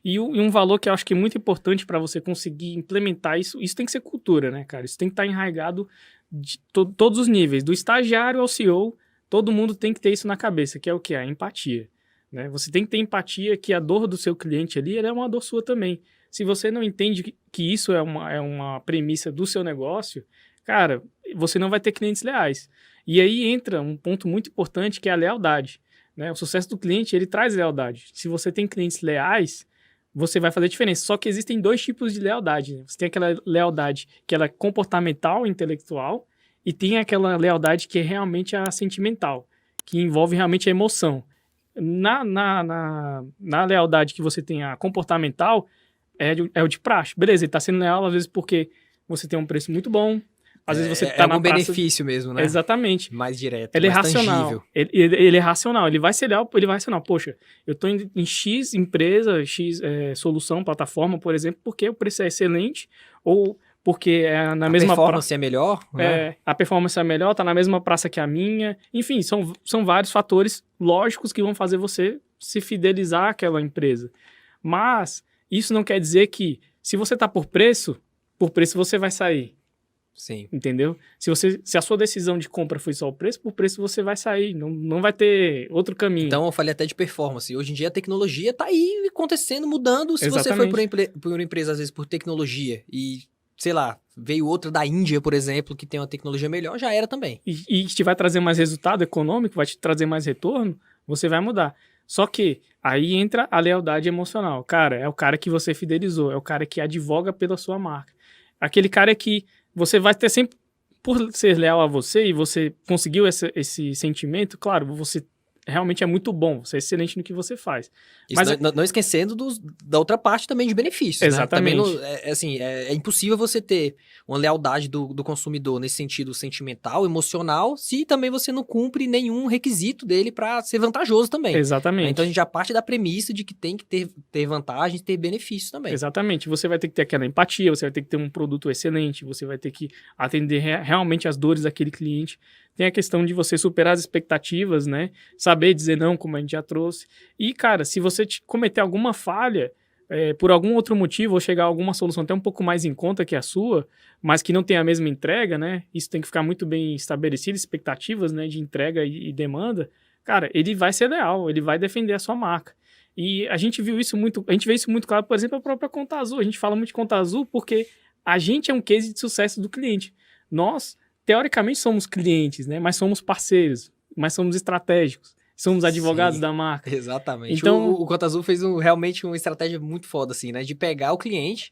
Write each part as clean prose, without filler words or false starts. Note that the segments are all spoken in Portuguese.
E um valor que eu acho que é muito importante para você conseguir implementar isso tem que ser cultura, né, cara? Isso tem que estar enraizado de todos os níveis, do estagiário ao CEO, todo mundo tem que ter isso na cabeça, que é o que? A empatia. Né? Você tem que ter empatia que a dor do seu cliente ali é uma dor sua também. Se você não entende que isso é uma premissa do seu negócio, cara, você não vai ter clientes leais. E aí entra um ponto muito importante que é a lealdade. Né? O sucesso do cliente, ele traz lealdade. Se você tem clientes leais, você vai fazer diferença. Só que existem dois tipos de lealdade. Né? Você tem aquela lealdade que ela é comportamental, intelectual, e tem aquela lealdade que é realmente a sentimental, que envolve realmente a emoção. Na lealdade que você tem a comportamental, é o de praxe. Beleza, ele está sendo leal, às vezes, porque você tem um preço muito bom, às vezes você tá algum na praça... benefício mesmo, né? Exatamente. Mais direto, Ele é mais racional. tangível. Ele é racional. Ele vai ser leal, ele vai racional. Poxa, eu tô em X empresa, X solução, plataforma, por exemplo, porque o preço é excelente, ou porque é na mesma... A performance é melhor, né? A performance é melhor, tá na mesma praça que a minha. Enfim, são vários fatores lógicos que vão fazer você se fidelizar àquela empresa. Mas isso não quer dizer que se você tá por preço você vai sair. Sim. Entendeu? Se a sua decisão de compra foi só o preço, por preço você vai sair. Não vai ter outro caminho. Então, eu falei até de performance. Hoje em dia, a tecnologia tá aí acontecendo, mudando. Se você foi por uma empresa, às vezes, por tecnologia e, sei lá, veio outra da Índia, por exemplo, que tem uma tecnologia melhor, já era também. E te vai trazer mais resultado econômico, vai te trazer mais retorno, você vai mudar. Só que aí entra a lealdade emocional. Cara, é o cara que você fidelizou, é o cara que advoga pela sua marca. Aquele cara que você vai ter sempre, por ser leal a você e você conseguiu esse sentimento, claro, você realmente é muito bom, você é excelente no que você faz. Isso Mas não esquecendo da outra parte também de benefícios, exatamente. né? Também é impossível você ter uma lealdade do consumidor nesse sentido sentimental, emocional, se também você não cumpre nenhum requisito dele para ser vantajoso também. Exatamente. Então a gente já parte da premissa de que tem que ter vantagens, ter benefícios também. Exatamente. Você vai ter que ter aquela empatia, você vai ter que ter um produto excelente, você vai ter que atender realmente as dores daquele cliente. Tem a questão de você superar as expectativas, né? Saber dizer não, como a gente já trouxe. E, cara, se você cometer alguma falha, por algum outro motivo, ou chegar a alguma solução até um pouco mais em conta que a sua, mas que não tem a mesma entrega, né? Isso tem que ficar muito bem estabelecido, expectativas, né, de entrega e demanda. Cara, ele vai ser leal, ele vai defender a sua marca. E a gente vê isso muito claro, por exemplo, a própria Conta Azul. A gente fala muito de Conta Azul porque a gente é um case de sucesso do cliente. Nós, teoricamente, somos clientes, né? Mas somos parceiros, mas somos estratégicos. Somos advogados da marca. Exatamente. Então, o Conta Azul fez realmente uma estratégia muito foda, assim, né? De pegar o cliente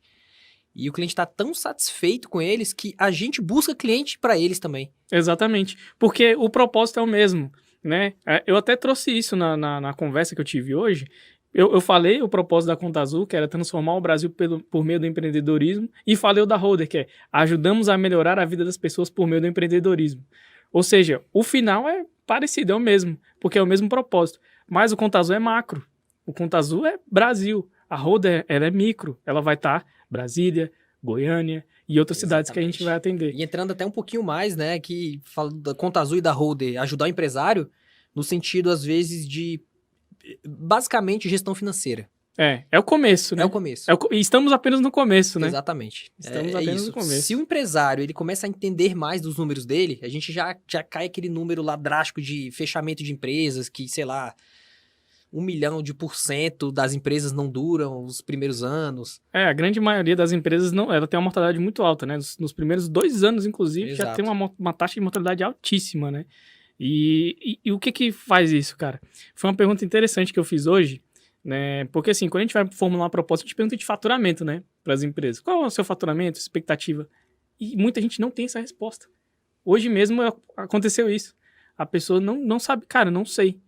e o cliente tá tão satisfeito com eles que a gente busca cliente para eles também. Exatamente. Porque o propósito é o mesmo, né? Eu até trouxe isso na conversa que eu tive hoje. Eu falei o propósito da Conta Azul, que era transformar o Brasil por meio do empreendedorismo, e falei o da Holder, que é ajudamos a melhorar a vida das pessoas por meio do empreendedorismo. Ou seja, o final é parecido, é o mesmo, porque é o mesmo propósito. Mas o Conta Azul é macro. O Conta Azul é Brasil. A Holder, ela é micro. Ela vai estar Brasília, Goiânia e outras cidades que a gente vai atender. E entrando até um pouquinho mais, né, que fala da Conta Azul e da Holder, ajudar o empresário no sentido, às vezes, de basicamente gestão financeira. É o começo, né? É o começo. E estamos apenas no começo, né? Exatamente. Estamos apenas no começo. Se o empresário ele começa a entender mais dos números dele, a gente já cai aquele número lá drástico de fechamento de empresas, que, sei lá, 1 milhão das empresas não duram os primeiros anos. A grande maioria das empresas ela tem uma mortalidade muito alta, né? Nos primeiros 2 anos, inclusive, Exato. já tem uma taxa de mortalidade altíssima, né? E o que faz isso, cara? Foi uma pergunta interessante que eu fiz hoje, né? Porque assim, quando a gente vai formular uma proposta, a gente pergunta de faturamento, né? Para as empresas. Qual é o seu faturamento, expectativa? E muita gente não tem essa resposta. Hoje mesmo aconteceu isso. A pessoa não sabe, cara, não sei.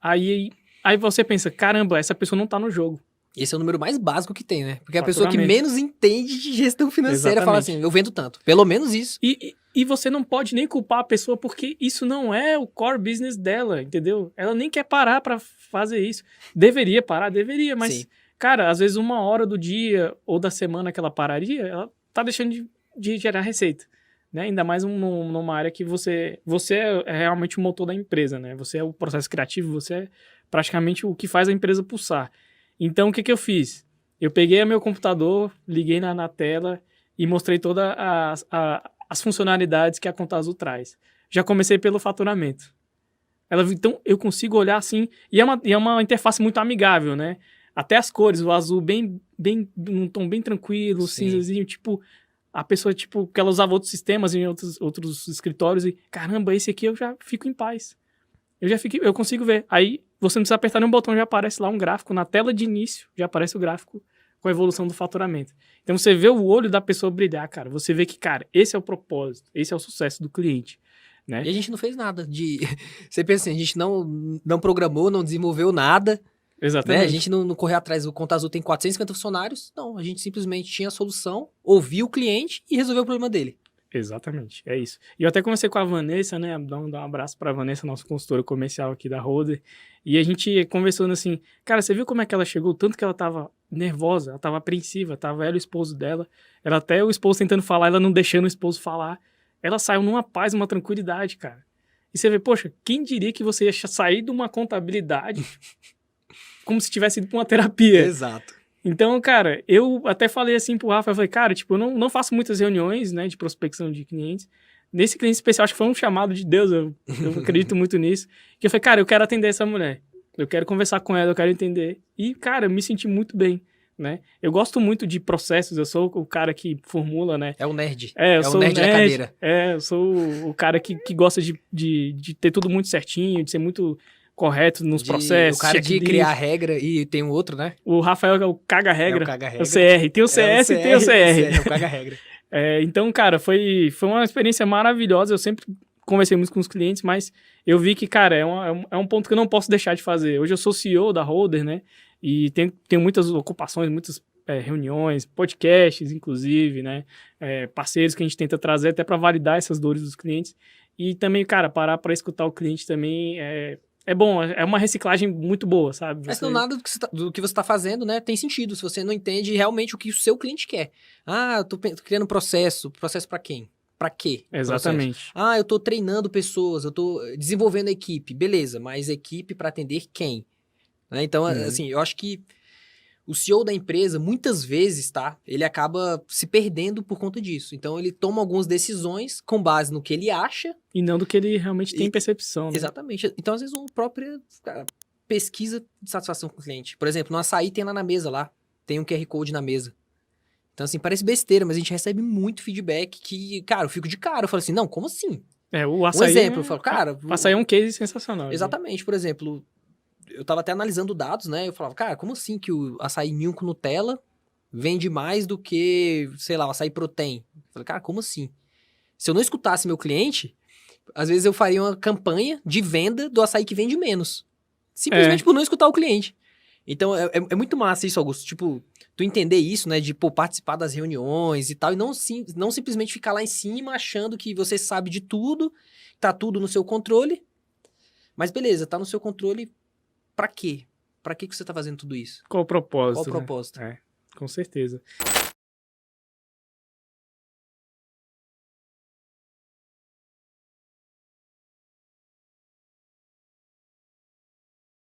Aí você pensa, caramba, essa pessoa não tá no jogo. Esse é o número mais básico que tem, né? Porque a pessoa que menos entende de gestão financeira fala assim, eu vendo tanto. Pelo menos isso. E você não pode nem culpar a pessoa porque isso não é o core business dela, entendeu? Ela nem quer parar pra fazer isso. Deveria parar, mas, sim, cara, às vezes 1 hora do dia ou da semana que ela pararia, ela tá deixando de gerar receita, né? Ainda mais numa área que você é realmente o motor da empresa, né? Você é o processo criativo, você é praticamente o que faz a empresa pulsar. Então, o que que eu fiz? Eu peguei o meu computador, liguei na tela e mostrei todas as funcionalidades que a Conta Azul traz. Já comecei pelo faturamento. Ela viu, então, eu consigo olhar assim, e é uma interface muito amigável, né? Até as cores, o azul num tom bem tranquilo, cinzazinho, tipo, a pessoa, tipo, que ela usava outros sistemas em outros escritórios e, caramba, esse aqui eu já fico em paz. Eu consigo ver. Aí, você não precisa apertar nenhum botão, já aparece lá um gráfico, na tela de início, já aparece o gráfico com a evolução do faturamento. Então, você vê o olho da pessoa brilhar, cara. Você vê que, cara, esse é o propósito, esse é o sucesso do cliente, né? E a gente não fez nada de... Você pensa assim, a gente não programou, não desenvolveu nada. Exatamente. Né? A gente não correu atrás, o Conta Azul tem 450 funcionários. Não, a gente simplesmente tinha a solução, ouviu o cliente e resolveu o problema dele. Exatamente, é isso. E eu até conversei com a Vanessa, né, dar um abraço pra Vanessa, nossa consultora comercial aqui da Roder, e a gente conversando assim, cara, você viu como é que ela chegou? Tanto que ela tava nervosa, ela tava apreensiva, tava ela e o esposo dela, ela até o esposo tentando falar, ela não deixando o esposo falar, ela saiu numa paz, uma tranquilidade, cara. E você vê, poxa, quem diria que você ia sair de uma contabilidade como se tivesse ido pra uma terapia? Exato. Então, cara, eu até falei assim pro Rafa, eu falei, cara, tipo, eu não faço muitas reuniões, né, de prospecção de clientes. Nesse cliente especial, acho que foi um chamado de Deus, eu acredito muito nisso. Que eu falei, cara, eu quero atender essa mulher. Eu quero conversar com ela, eu quero entender. E, cara, eu me senti muito bem, né? Eu gosto muito de processos, eu sou o cara que formula, né? É o nerd. Eu sou o nerd da cadeira. Eu sou o cara que gosta de ter tudo muito certinho, de ser muito correto nos processos. O cara de criar a regra e tem um outro, né? O Rafael é o caga-regra. É o caga-regra. O CR. Tem o CS e tem o CR. É o caga-regra. Então, cara, foi uma experiência maravilhosa. Eu sempre conversei muito com os clientes, mas eu vi que, cara, é um ponto que eu não posso deixar de fazer. Hoje eu sou CEO da Roder, né? E tenho muitas ocupações, muitas reuniões, podcasts, inclusive, né? Parceiros que a gente tenta trazer até para validar essas dores dos clientes. E também, cara, parar para escutar o cliente também é bom, é uma reciclagem muito boa, sabe? Mas não nada do que você tá fazendo, né, tem sentido, se você não entende realmente o que o seu cliente quer. Ah, eu tô criando processo pra quem? Pra quê? Exatamente. Processo? Ah, eu tô treinando pessoas, eu tô desenvolvendo a equipe, beleza, mas equipe pra atender quem? Né? Então, assim, eu acho que o CEO da empresa, muitas vezes, tá? Ele acaba se perdendo por conta disso. Então, ele toma algumas decisões com base no que ele acha. E não do que ele realmente tem percepção, né? Exatamente. Então, às vezes, uma própria pesquisa de satisfação com o cliente. Por exemplo, no açaí tem lá na mesa, tem um QR Code na mesa. Então, assim, parece besteira, mas a gente recebe muito feedback que, cara, eu fico de cara. Eu falo assim, não, como assim? O açaí um exemplo, eu falo, cara... O açaí é um case sensacional. Exatamente. Por exemplo... Eu tava até analisando dados, né? Eu falava, cara, como assim que o açaí ninho com Nutella vende mais do que, sei lá, o açaí protein? Eu falei, cara, como assim? Se eu não escutasse meu cliente, às vezes eu faria uma campanha de venda do açaí que vende menos. Simplesmente por não escutar o cliente. Então, é muito massa isso, Augusto. Tipo, tu entender isso, né? De, participar das reuniões e tal. E não simplesmente ficar lá em cima achando que você sabe de tudo, tá tudo no seu controle. Mas beleza, tá no seu controle. Pra quê? Pra que você tá fazendo tudo isso? Qual o propósito? Qual o propósito? Com certeza.